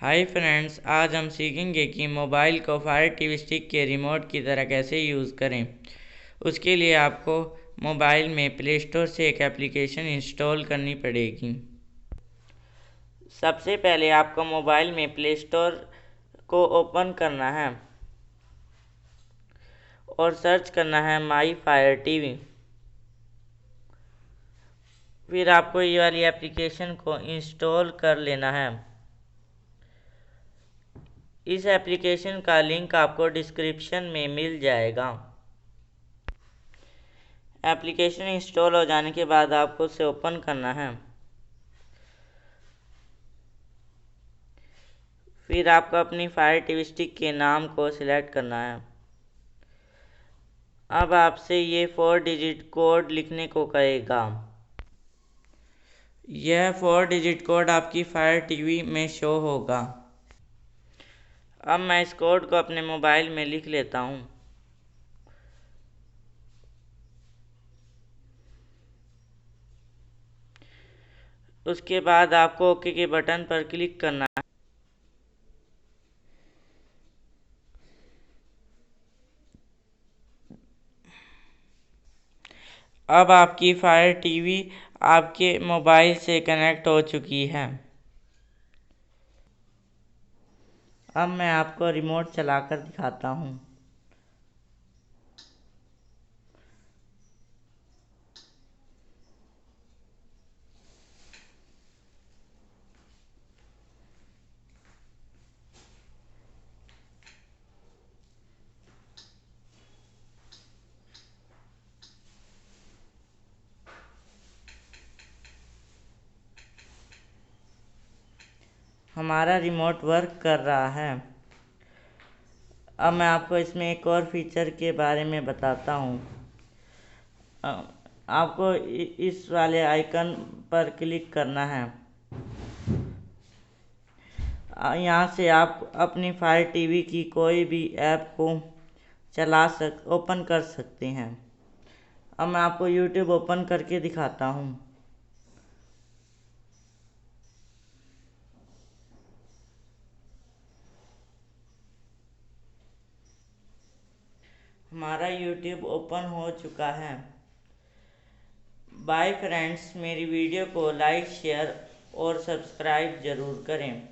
Hi friends, आज हम सीखेंगे कि मोबाइल को फायर टीवी स्टिक के रिमोट की तरह कैसे यूज़ करें। उसके लिए आपको मोबाइल में प्ले स्टोर से एक एप्लीकेशन इंस्टॉल करनी पड़ेगी। सबसे पहले आपको मोबाइल में प्ले स्टोर को ओपन करना है और सर्च करना है माई फायर टीवी। फिर आपको ये वाली एप्लीकेशन को इंस्टॉल कर लेना है। इस एप्लीकेशन का लिंक आपको डिस्क्रिप्शन में मिल जाएगा। एप्लीकेशन इंस्टॉल हो जाने के बाद आपको उसे ओपन करना है। फिर आपको अपनी फायर टीवी स्टिक के नाम को सिलेक्ट करना है। अब आपसे ये 4 डिजिट कोड लिखने को कहेगा। यह 4 डिजिट कोड आपकी फायर टीवी में शो होगा। अब मैं इस कोड को अपने मोबाइल में लिख लेता हूँ। उसके बाद आपको ओके के बटन पर क्लिक करना है। अब आपकी फायर टीवी आपके मोबाइल से कनेक्ट हो चुकी है। अब मैं आपको रिमोट चलाकर दिखाता हूँ। हमारा रिमोट वर्क कर रहा है। अब मैं आपको इसमें एक और फीचर के बारे में बताता हूँ। आपको इस वाले आइकन पर क्लिक करना है। यहाँ से आप अपनी फायर टीवी की कोई भी ऐप को ओपन कर सकते हैं। अब मैं आपको यूट्यूब ओपन करके दिखाता हूँ। हमारा यूट्यूब ओपन हो चुका है। बाय फ्रेंड्स, मेरी वीडियो को लाइक, शेयर और सब्सक्राइब ज़रूर करें।